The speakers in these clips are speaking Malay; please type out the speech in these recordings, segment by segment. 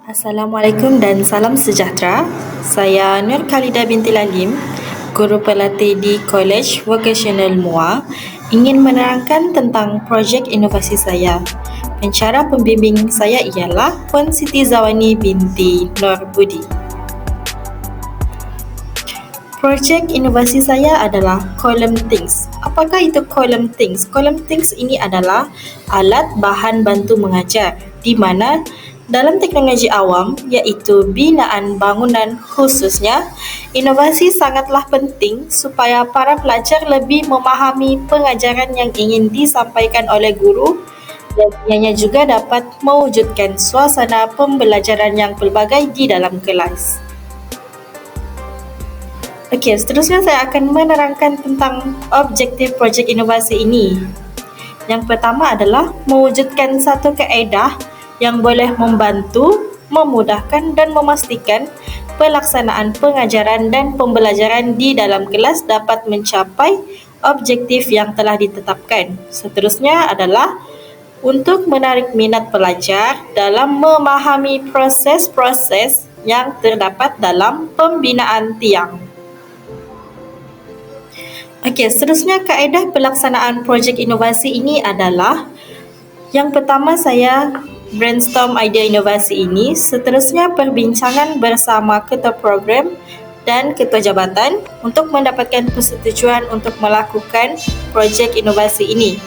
Assalamualaikum dan salam sejahtera. Saya Nur Khalida binti Lalim, guru pelatih di College Vocational MUA, ingin menerangkan tentang projek inovasi saya. Pencara pembimbing saya ialah Puan Siti Zawani binti Nur Budi. Projek inovasi saya adalah Column Things. Apakah itu Column Things? Column Things ini adalah alat bahan bantu mengajar di mana dalam teknologi awam iaitu binaan bangunan khususnya, inovasi sangatlah penting supaya para pelajar lebih memahami pengajaran yang ingin disampaikan oleh guru dan ianya juga dapat mewujudkan suasana pembelajaran yang pelbagai di dalam kelas. Okey, seterusnya saya akan menerangkan tentang objektif projek inovasi ini. Yang pertama adalah mewujudkan satu kaedah yang boleh membantu, memudahkan dan memastikan pelaksanaan pengajaran dan pembelajaran di dalam kelas dapat mencapai objektif yang telah ditetapkan. Seterusnya adalah untuk menarik minat pelajar dalam memahami proses-proses yang terdapat dalam pembinaan tiang. Okey, seterusnya kaedah pelaksanaan projek inovasi ini adalah yang pertama saya brainstorm idea inovasi ini, seterusnya perbincangan bersama ketua program dan ketua jabatan untuk mendapatkan persetujuan untuk melakukan projek inovasi ini.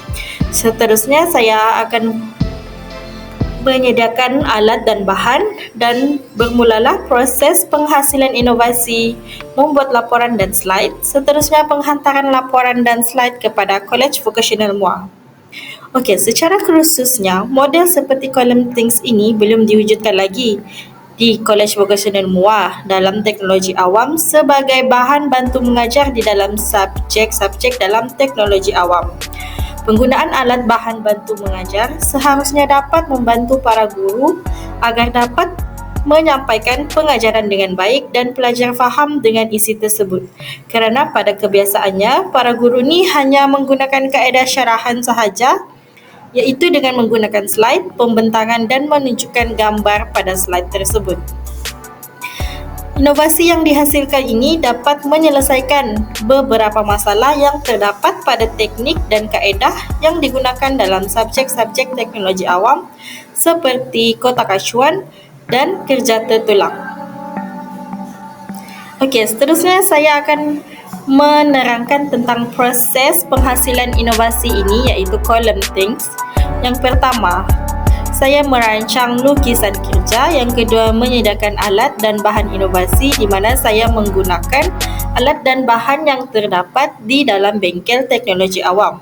Seterusnya saya akan menyediakan alat dan bahan dan bermulalah proses penghasilan inovasi, membuat laporan dan slide, seterusnya penghantaran laporan dan slide kepada College Vocational MUA. Okey, secara khususnya, model seperti Column Things ini belum diwujudkan lagi di College Vocational MUA dalam teknologi awam sebagai bahan bantu mengajar di dalam subjek-subjek dalam teknologi awam. Penggunaan alat bahan bantu mengajar seharusnya dapat membantu para guru agar dapat menyampaikan pengajaran dengan baik dan pelajar faham dengan isi tersebut. Kerana pada kebiasaannya, para guru ni hanya menggunakan kaedah syarahan sahaja, iaitu dengan menggunakan slide, pembentangan dan menunjukkan gambar pada slide tersebut. Inovasi yang dihasilkan ini dapat menyelesaikan beberapa masalah yang terdapat pada teknik dan kaedah yang digunakan dalam subjek-subjek teknologi awam seperti kotak acuan dan kerja tertulang. Okey, seterusnya saya akan menerangkan tentang proses penghasilan inovasi ini iaitu Column Things. Yang pertama, saya merancang lukisan kerja. Yang kedua, menyediakan alat dan bahan inovasi di mana saya menggunakan alat dan bahan yang terdapat di dalam bengkel teknologi awam.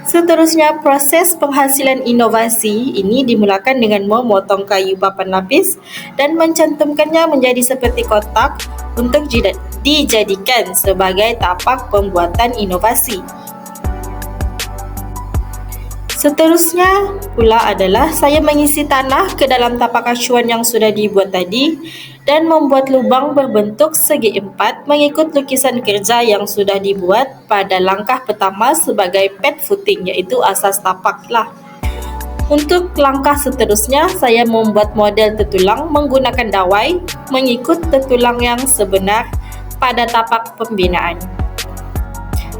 Seterusnya, proses penghasilan inovasi ini dimulakan dengan memotong kayu papan lapis dan mencantumkannya menjadi seperti kotak untuk dijadikan sebagai tapak pembuatan inovasi. Seterusnya pula adalah saya mengisi tanah ke dalam tapak acuan yang sudah dibuat tadi dan membuat lubang berbentuk segi empat mengikut lukisan kerja yang sudah dibuat pada langkah pertama sebagai pad footing iaitu asas tapak lah. Untuk langkah seterusnya, saya membuat model tertulang menggunakan dawai mengikut tertulang yang sebenar pada tapak pembinaan.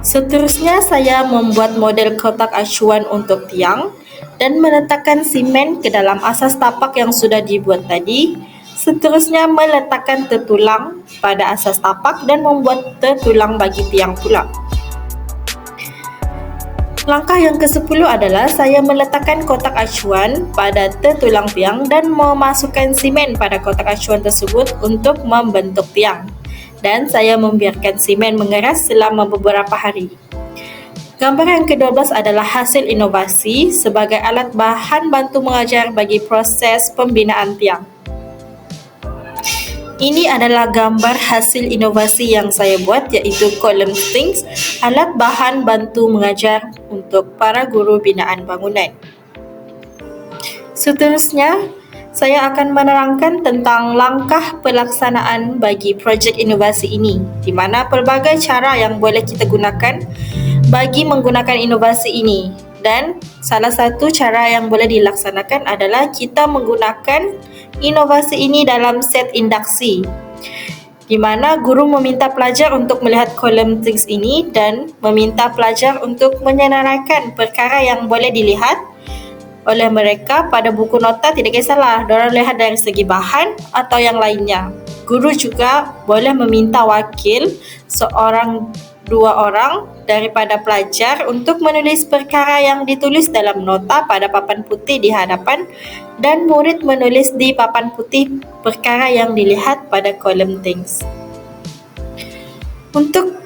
Seterusnya, saya membuat model kotak acuan untuk tiang dan meletakkan simen ke dalam asas tapak yang sudah dibuat tadi. Seterusnya, meletakkan tertulang pada asas tapak dan membuat tertulang bagi tiang pula. Langkah yang ke-10 adalah saya meletakkan kotak acuan pada tertulang tiang dan memasukkan simen pada kotak acuan tersebut untuk membentuk tiang. Dan saya membiarkan simen mengeras selama beberapa hari. Gambar yang ke-12 adalah hasil inovasi sebagai alat bahan bantu mengajar bagi proses pembinaan tiang. Ini adalah gambar hasil inovasi yang saya buat iaitu Column Things, alat bahan bantu mengajar untuk para guru binaan bangunan. Seterusnya, saya akan menerangkan tentang langkah pelaksanaan bagi projek inovasi ini, di mana pelbagai cara yang boleh kita gunakan bagi menggunakan inovasi ini Dan salah satu cara yang boleh dilaksanakan adalah kita menggunakan inovasi ini dalam set induksi, di mana guru meminta pelajar untuk melihat kolom things ini dan meminta pelajar untuk menyenaraikan perkara yang boleh dilihat oleh mereka pada buku nota. Tidak kisahlah diorang lihat dari segi bahan atau yang lainnya. Guru juga boleh meminta wakil, seorang dua orang daripada pelajar untuk menulis perkara yang ditulis dalam nota pada papan putih di hadapan, dan murid menulis di papan putih perkara yang dilihat pada kolom things. Untuk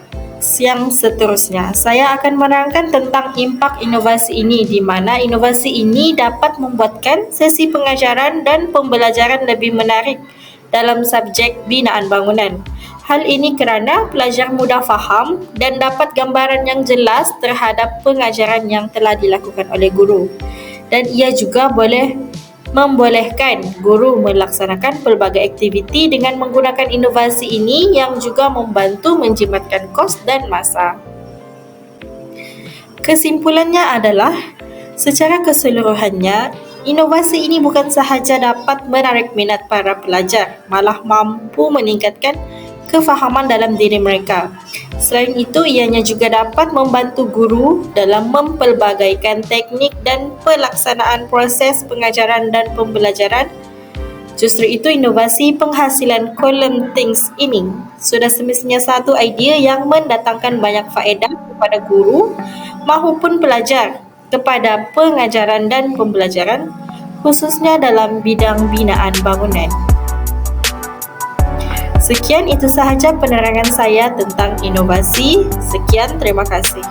yang seterusnya, saya akan menerangkan tentang impak inovasi ini, di mana inovasi ini dapat membuatkan sesi pengajaran dan pembelajaran lebih menarik dalam subjek binaan bangunan. Hal ini kerana pelajar mudah faham dan dapat gambaran yang jelas terhadap pengajaran yang telah dilakukan oleh guru. Dan ia juga boleh membolehkan guru melaksanakan pelbagai aktiviti dengan menggunakan inovasi ini yang juga membantu menjimatkan kos dan masa. Kesimpulannya adalah, secara keseluruhannya, inovasi ini bukan sahaja dapat menarik minat para pelajar, malah mampu meningkatkan kefahaman dalam diri mereka. Selain itu, ianya juga dapat membantu guru dalam mempelbagaikan teknik dan pelaksanaan proses pengajaran dan pembelajaran. Justru itu, inovasi penghasilan kolom things ini sudah semestinya satu idea yang mendatangkan banyak faedah kepada guru maupun pelajar kepada pengajaran dan pembelajaran, khususnya dalam bidang binaan bangunan. Sekian, itu sahaja penerangan saya tentang inovasi. Sekian, terima kasih.